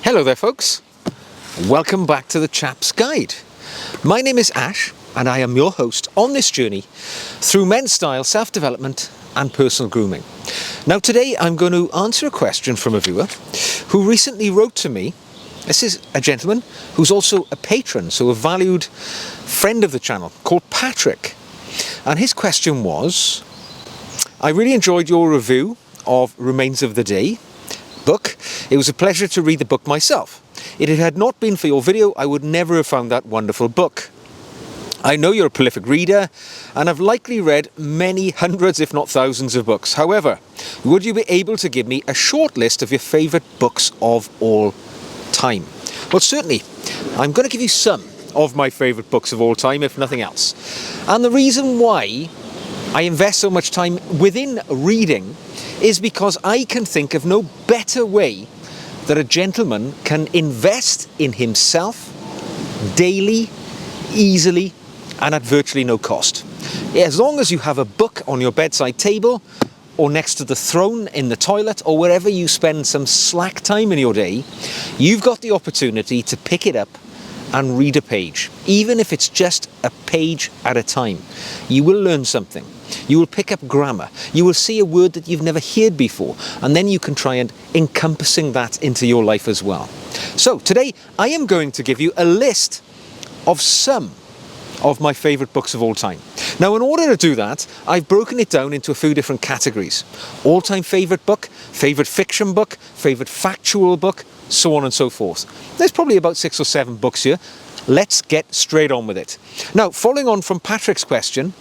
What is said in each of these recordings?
Hello there folks, welcome back to the Chap's Guide. My name is Ash and I am your host on this journey through men's style, self-development and personal grooming. Now today I'm going to answer a question from a viewer who recently wrote to me. This is a gentleman who's also a patron, so a valued friend of the channel, called Patrick. And his question was, I really enjoyed your review of Remains of the Day book. It was a pleasure to read the book myself. If it had not been for your video, I would never have found that wonderful book. I know you're a prolific reader and have likely read many hundreds, if not thousands of books. However, would you be able to give me a short list of your favourite books of all time? Well, certainly. I'm going to give you some of my favourite books of all time, if nothing else. And the reason why I invest so much time within reading is because I can think of no better way that a gentleman can invest in himself daily, easily, and at virtually no cost. As long as you have a book on your bedside table or next to the throne in the toilet or wherever you spend some slack time in your day, you've got the opportunity to pick it up and read a page. Even if it's just a page at a time, you will learn something. You will pick up grammar. You will see a word that you've never heard before, and then you can try and encompassing that into your life as well. So today I am going to give you a list of some of my favourite books of all time. Now, in order to do that, I've broken it down into a few different categories. All-time favourite book, favourite fiction book, favourite factual book, so on and so forth. There's probably about 6 or 7 books here. Let's get straight on with it. Now, following on from Patrick's question,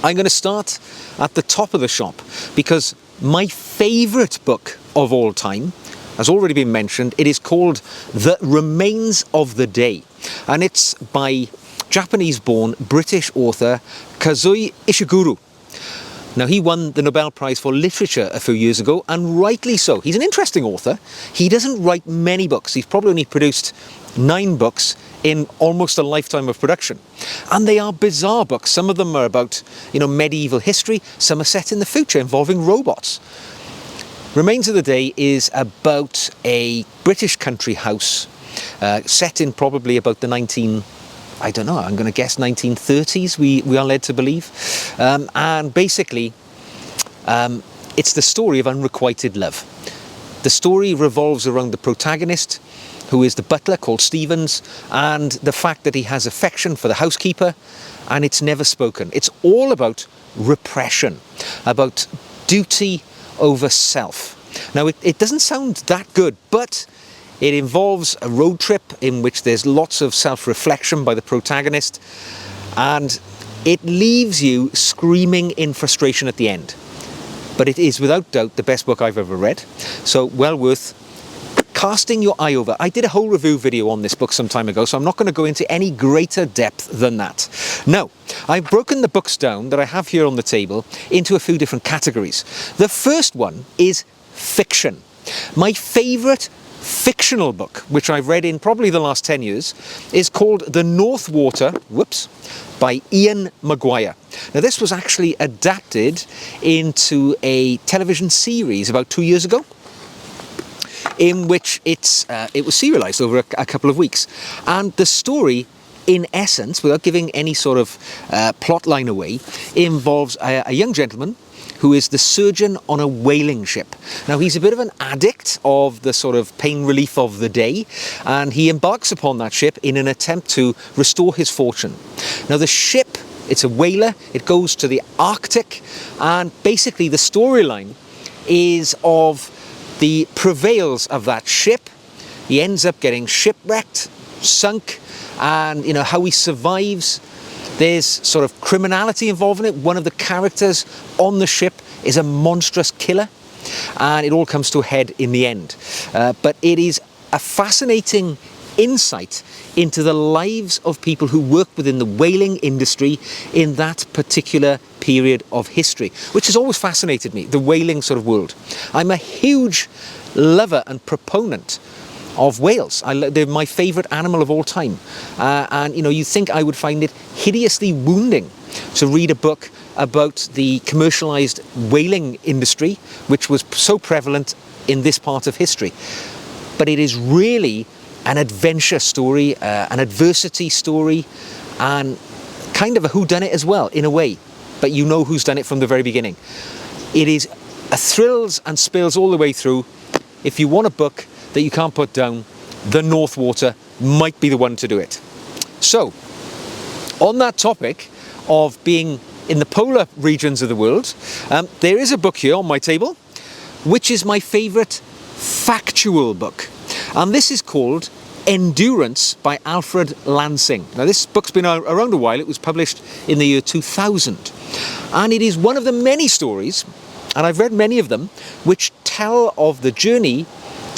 I'm going to start at the top of the shop because my favourite book of all time has already been mentioned. It is called The Remains of the Day, and it's by Japanese-born British author Kazuo Ishiguro. Now, he won the Nobel Prize for Literature a few years ago, and rightly so. He's an interesting author. He doesn't write many books. He's probably only produced 9 books in almost a lifetime of production. And they are bizarre books. Some of them are about, medieval history. Some are set in the future involving robots. Remains of the Day is about a British country house set in probably about the I'm going to guess 1930s, we are led to believe. And basically, it's the story of unrequited love. The story revolves around the protagonist, who is the butler called Stevens, and the fact that he has affection for the housekeeper, and it's never spoken. It's all about repression, about duty over self. Now, it doesn't sound that good, but it involves a road trip in which there's lots of self-reflection by the protagonist, and it leaves you screaming in frustration at the end. But it is without doubt the best book I've ever read, so well worth casting your eye over. I did a whole review video on this book some time ago, so I'm not going to go into any greater depth than that. Now, I've broken the books down that I have here on the table into a few different categories. The first one is fiction. My favourite fictional book, which I've read in probably the last 10 years, is called The North Water, by Ian McGuire. Now, this was actually adapted into a television series about 2 years ago, in which it was serialised over a couple of weeks. And the story, in essence, without giving any sort of plot line away, involves a young gentleman who is the surgeon on a whaling ship. Now, he's a bit of an addict of the sort of pain relief of the day, and he embarks upon that ship in an attempt to restore his fortune. Now, the ship, it's a whaler, it goes to the Arctic, and basically the storyline is of the travails of that ship. He ends up getting shipwrecked, sunk, and how he survives. There's sort of criminality involved in it. One of the characters on the ship is a monstrous killer, and it all comes to a head in the end. But it is a fascinating insight into the lives of people who work within the whaling industry in that particular period of history, which has always fascinated me, the whaling sort of world. I'm a huge lover and proponent of whales. They're my favourite animal of all time. And you think I would find it hideously wounding to read a book about the commercialised whaling industry, which was so prevalent in this part of history. but it is really an adventure story, an adversity story, and kind of a whodunit as well, in a way. But you know who's done it from the very beginning. It is a thrills and spills all the way through. If you want a book that you can't put down, The North Water might be the one to do it. So, on that topic of being in the polar regions of the world, there is a book here on my table, which is my favourite factual book. And this is called Endurance by Alfred Lansing. Now, this book's been around a while. It was published in the year 2000. And it is one of the many stories, and I've read many of them, which tell of the journey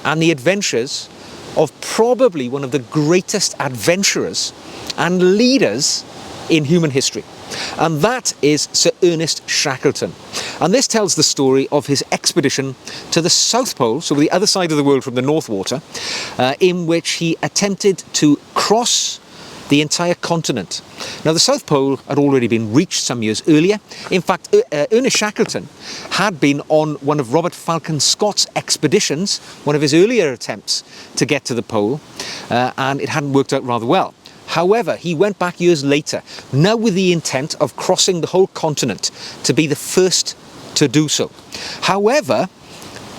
and the adventures of probably one of the greatest adventurers and leaders in human history. And that is Sir Ernest Shackleton. And this tells the story of his expedition to the South Pole, so the other side of the world from the North Water, in which he attempted to cross the entire continent. Now, the South Pole had already been reached some years earlier. In fact, Ernest Shackleton had been on one of Robert Falcon Scott's expeditions, one of his earlier attempts to get to the pole, and it hadn't worked out rather well. However, he went back years later, now with the intent of crossing the whole continent to be the first to do so. However,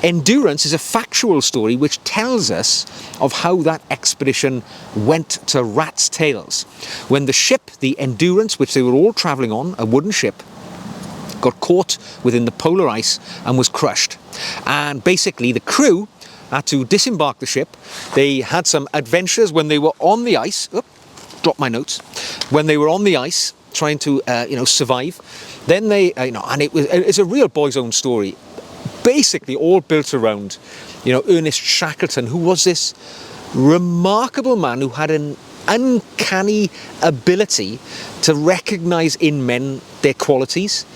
Endurance is a factual story which tells us of how that expedition went to rat's tails. When the ship, the Endurance, which they were all travelling on, a wooden ship, got caught within the polar ice and was crushed. And basically the crew had to disembark the ship. They had some adventures when they were on the ice. Drop my notes. When they were on the ice, trying to survive, then they and it's a real boy's own story, basically all built around Ernest Shackleton, who was this remarkable man who had an uncanny ability to recognize in men their qualities,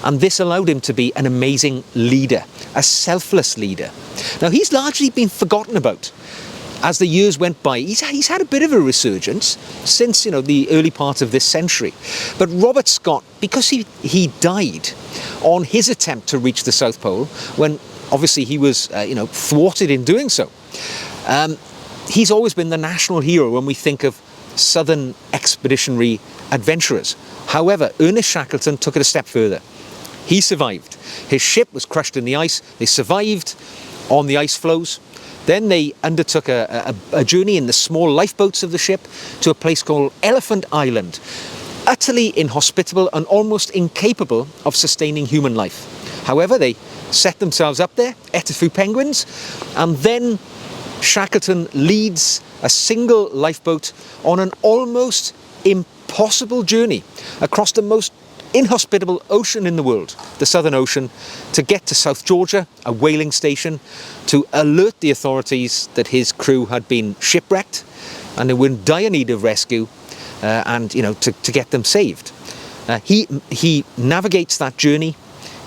and this allowed him to be an amazing leader, a selfless leader. Now, he's largely been forgotten about as the years went by. He's had a bit of a resurgence since the early part of this century. But Robert Scott, because he died on his attempt to reach the South Pole, when obviously he was thwarted in doing so, he's always been the national hero when we think of southern expeditionary adventurers. However, Ernest Shackleton took it a step further. He survived. His ship was crushed in the ice. They survived on the ice floes. Then they undertook a journey in the small lifeboats of the ship to a place called Elephant Island, utterly inhospitable and almost incapable of sustaining human life. However, they set themselves up there, ate a few penguins, and then Shackleton leads a single lifeboat on an almost impossible journey across the most inhospitable ocean in the world, the Southern Ocean, to get to South Georgia, a whaling station, to alert the authorities that his crew had been shipwrecked and they were in dire need of rescue, and to get them saved. He navigates that journey,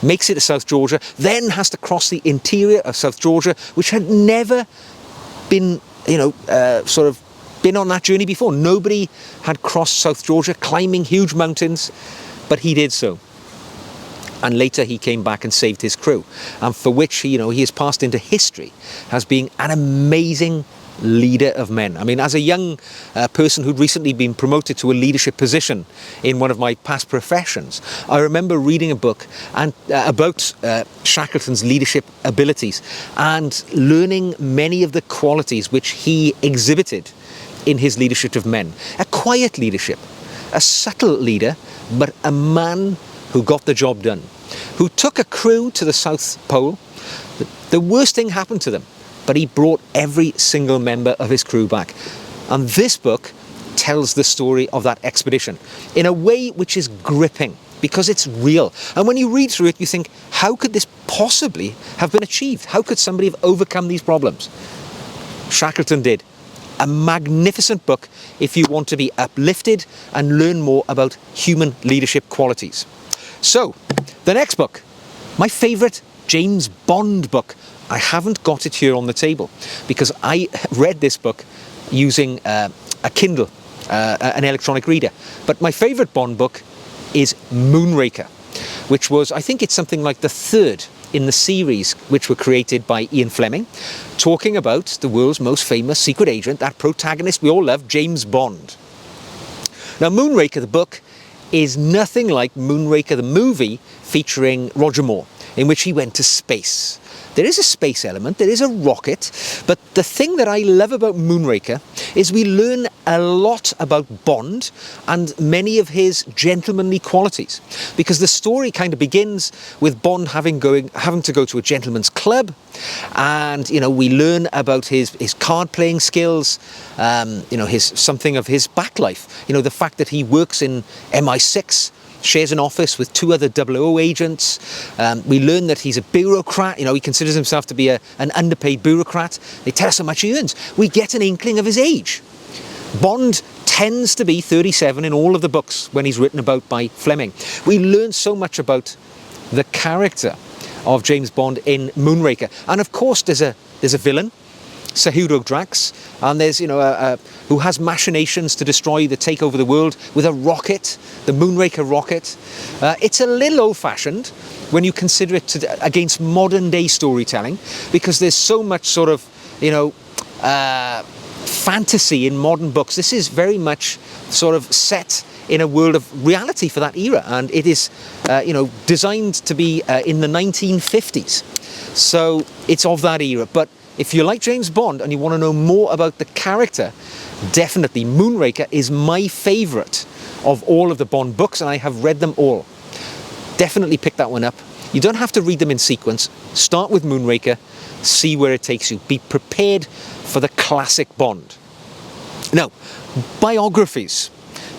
makes it to South Georgia, then has to cross the interior of South Georgia, which had never been been on that journey before. Nobody had crossed South Georgia, climbing huge mountains, but he did so. And later he came back and saved his crew, and for which he has passed into history as being an amazing leader of men. I mean, as a young person who'd recently been promoted to a leadership position in one of my past professions, I remember reading a book about Shackleton's leadership abilities and learning many of the qualities which he exhibited in his leadership of men. A quiet leadership, a subtle leader, but a man who got the job done, who took a crew to the South Pole. The worst thing happened to them, but he brought every single member of his crew back. And this book tells the story of that expedition in a way which is gripping, because it's real. And when you read through it, you think, how could this possibly have been achieved? How could somebody have overcome these problems? Shackleton did. A magnificent book if you want to be uplifted and learn more about human leadership qualities. So, the next book, my favourite James Bond book. I haven't got it here on the table because I read this book using a Kindle, an electronic reader. But my favourite Bond book is Moonraker, which was, I think it's something like the third in the series which were created by Ian Fleming, talking about the world's most famous secret agent, that protagonist we all love, James Bond. Now, Moonraker, the book, is nothing like Moonraker, the movie, featuring Roger Moore, in which he went to space. There is a space element, there is a rocket, but the thing that I love about Moonraker is we learn a lot about Bond and many of his gentlemanly qualities. Because the story kind of begins with Bond having to go to a gentleman's club, and we learn about his card playing skills, something of his back life. The fact that he works in MI6, shares an office with 2 other 000 agents. We learn that he's a bureaucrat. He considers himself to be an underpaid bureaucrat. They tell us how much he earns. We get an inkling of his age. Bond tends to be 37 in all of the books when he's written about by Fleming. We learn so much about the character of James Bond in Moonraker. And of course there's a villain, Sir Hugo Drax, and there's who has machinations to take over the world with a rocket, the Moonraker rocket. It's a little old-fashioned when you consider it against modern-day storytelling, because there's so much sort of fantasy in modern books. This is very much sort of set in a world of reality for that era, and it is designed to be in the 1950s, so it's of that era. But if you like James Bond and you want to know more about the character, definitely Moonraker is my favourite of all of the Bond books, and I have read them all. Definitely pick that one up. You don't have to read them in sequence. Start with Moonraker, see where it takes you. Be prepared for the classic Bond. Now, biographies.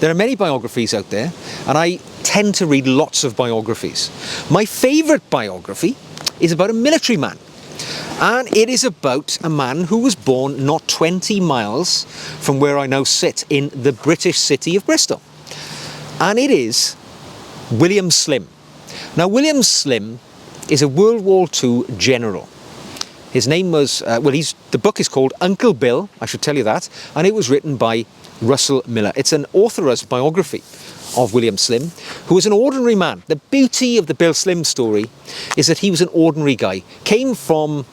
There are many biographies out there, and I tend to read lots of biographies. My favourite biography is about a military man. And it is about a man who was born not 20 miles from where I now sit in the British city of Bristol. And it is William Slim. Now, William Slim is a World War II general. His name was, the book is called Uncle Bill, I should tell you that, and it was written by Russell Miller. It's an authorised biography of William Slim, who was an ordinary man. The beauty of the Bill Slim story is that he was an ordinary guy, came from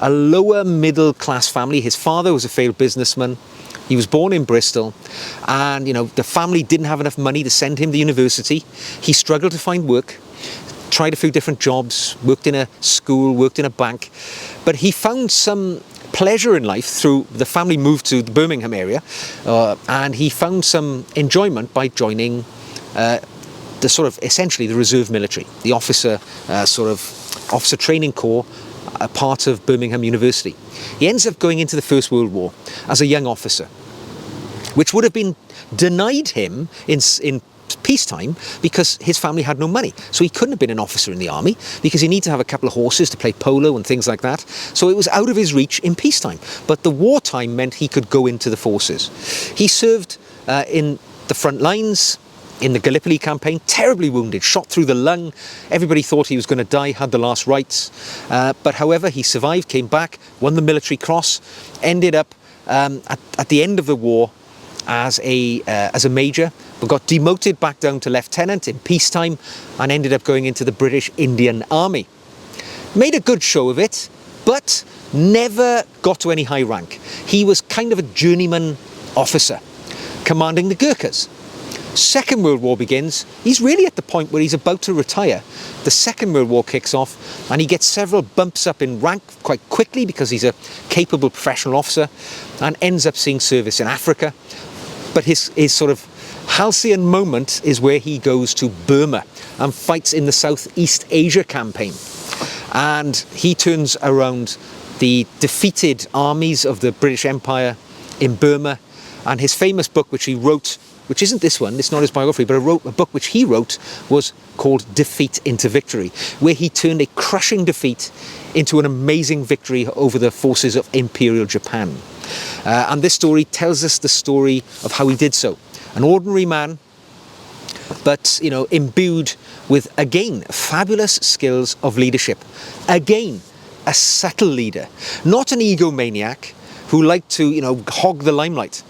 a lower middle class family. His father was a failed businessman. He was born in Bristol, and the family didn't have enough money to send him to university. He struggled to find work, tried a few different jobs, worked in a school, worked in a bank, but he found some pleasure in life through the family moved to the Birmingham area, and he found some enjoyment by joining the sort of essentially the reserve military, the officer training corps, a part of Birmingham University. He ends up going into the First World War as a young officer, which would have been denied him in peacetime because his family had no money. So he couldn't have been an officer in the army because you need to have a couple of horses to play polo and things like that. So it was out of his reach in peacetime. But the wartime meant he could go into the forces. He served in the front lines, in the Gallipoli campaign, terribly wounded, shot through the lung. Everybody thought he was going to die, had the last rites. But however, he survived, came back, won the Military Cross, ended up at the end of the war as a major, but got demoted back down to lieutenant in peacetime and ended up going into the British Indian Army. Made a good show of it, but never got to any high rank. He was kind of a journeyman officer, commanding the Gurkhas. Second World War begins. He's really at the point where he's about to retire. The Second World War kicks off, and he gets several bumps up in rank quite quickly because he's a capable professional officer, and ends up seeing service in Africa. But his sort of halcyon moment is where he goes to Burma and fights in the Southeast Asia campaign. And he turns around the defeated armies of the British Empire in Burma, and his famous book, which he wrote, which isn't this one, it's not his biography, but a book which he wrote was called Defeat into Victory, where he turned a crushing defeat into an amazing victory over the forces of Imperial Japan. And this story tells us the story of how he did so. An ordinary man, but imbued with, again, fabulous skills of leadership. Again, a subtle leader, not an egomaniac who liked to, hog the limelight.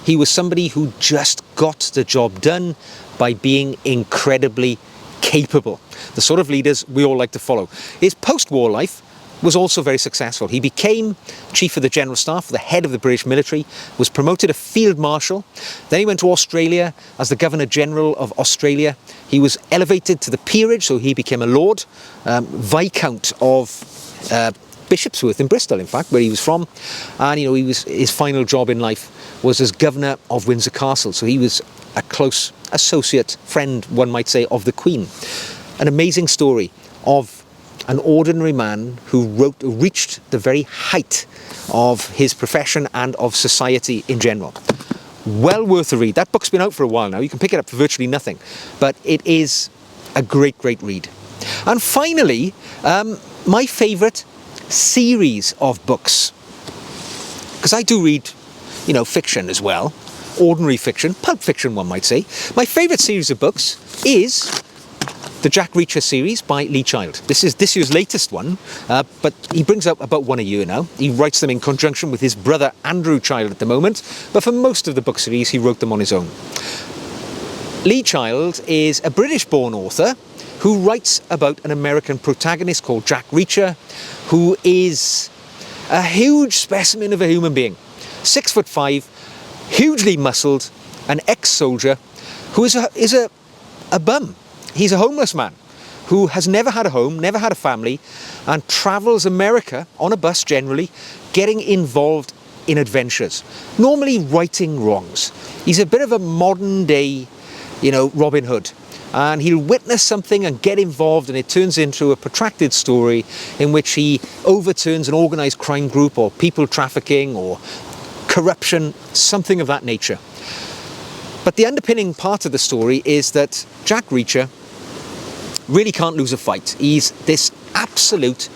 He was somebody who just got the job done by being incredibly capable, the sort of leaders we all like to follow. His post-war life was also very successful. He became Chief of the General Staff, the head of the British military, was promoted to Field Marshal. Then he went to Australia as the Governor General of Australia. He was elevated to the peerage, so he became a Lord, Viscount of Bishopsworth in Bristol, in fact, where he was from. And, his final job in life was as Governor of Windsor Castle. So he was a close associate, friend, one might say, of the Queen. An amazing story of an ordinary man who reached the very height of his profession and of society in general. Well worth a read. That book's been out for a while now. You can pick it up for virtually nothing. But it is a great, great read. And finally, my favourite series of books. Because I do read, fiction as well. Ordinary fiction, pulp fiction, one might say. My favourite series of books is the Jack Reacher series by Lee Child. This is this year's latest one, but he brings out about one a year now. He writes them in conjunction with his brother Andrew Child at the moment, but for most of the book series he wrote them on his own. Lee Child is a British-born author who writes about an American protagonist called Jack Reacher, who is a huge specimen of a human being. 6'5", hugely muscled, an ex-soldier who is a bum. He's a homeless man who has never had a home, never had a family, and travels America on a bus generally, getting involved in adventures, normally righting wrongs. He's a bit of a modern day, Robin Hood. And he'll witness something and get involved, and it turns into a protracted story in which he overturns an organised crime group or people trafficking or corruption, something of that nature. But the underpinning part of the story is that Jack Reacher really can't lose a fight. He's this absolute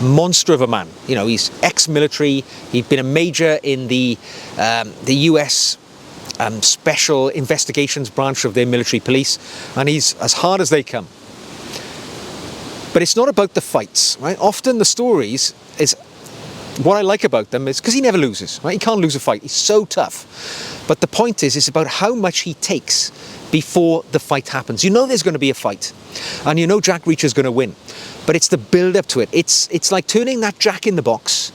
monster of a man. He's ex-military. He'd been a major in the US Special Investigations branch of their military police, and he's as hard as they come. But it's not about the fights, right? Often the stories is what I like about them is because he never loses, right? He can't lose a fight. He's so tough. But the point is, it's about how much he takes before the fight happens. There's going to be a fight, and Jack Reacher's going to win, but it's the build up to it. It's like turning that Jack in the box,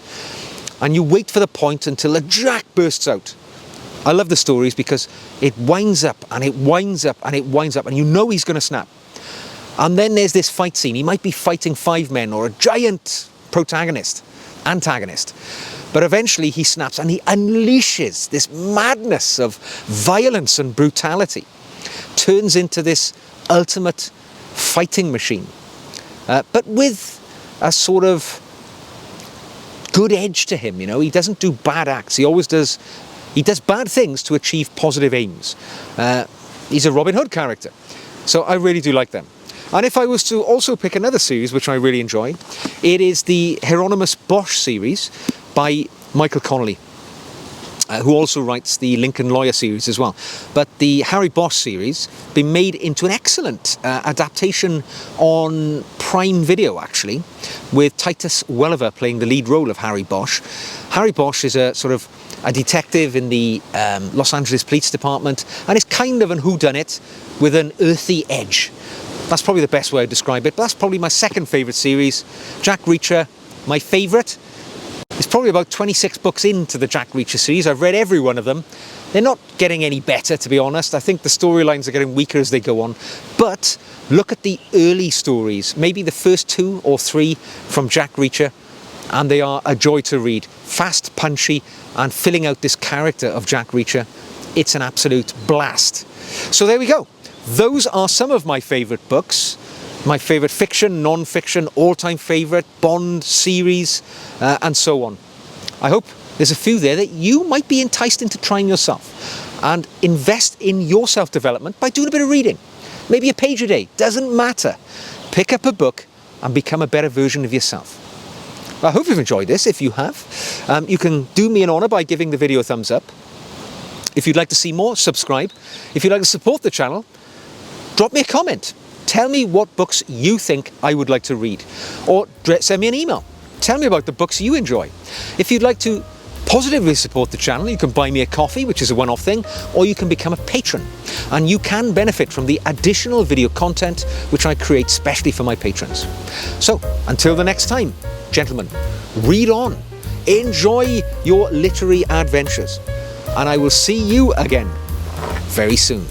and you wait for the point until the Jack bursts out. I love the stories because it winds up and it winds up and it winds up, and he's going to snap. And then there's this fight scene. He might be fighting 5 men or a giant antagonist. But eventually he snaps and he unleashes this madness of violence and brutality. Turns into this ultimate fighting machine. But with a sort of good edge to him, He doesn't do bad acts. He does bad things to achieve positive aims. He's a Robin Hood character. So I really do like them. And if I was to also pick another series, which I really enjoy, it is the Hieronymus Bosch series by Michael Connolly, who also writes the Lincoln Lawyer series as well. But the Harry Bosch series been made into an excellent adaptation on Prime Video, actually, with Titus Welliver playing the lead role of Harry Bosch. Harry Bosch is a sort of a detective in the Los Angeles Police Department, and is kind of an whodunit with an earthy edge. That's probably the best way to describe it, but that's probably my second favourite series. Jack Reacher, my favourite. It's probably about 26 books into the Jack Reacher series. I've read every one of them. They're not getting any better, to be honest. I think the storylines are getting weaker as they go on. But look at the early stories, maybe the first 2 or 3 from Jack Reacher, and they are a joy to read. Fast, punchy, and filling out this character of Jack Reacher. It's an absolute blast. So there we go. Those are some of my favourite books. My favourite fiction, non-fiction, all-time favourite, Bond series, and so on. I hope there's a few there that you might be enticed into trying yourself, and invest in your self-development by doing a bit of reading. Maybe a page a day, doesn't matter. Pick up a book and become a better version of yourself. I hope you've enjoyed this. If you have, you can do me an honour by giving the video a thumbs up. If you'd like to see more, subscribe. If you'd like to support the channel, drop me a comment. Tell me what books you think I would like to read, or send me an email. Tell me about the books you enjoy. If you'd like to positively support the channel, you can buy me a coffee, which is a one-off thing, or you can become a patron. And you can benefit from the additional video content which I create specially for my patrons. So, until the next time, gentlemen, read on, enjoy your literary adventures, and I will see you again very soon.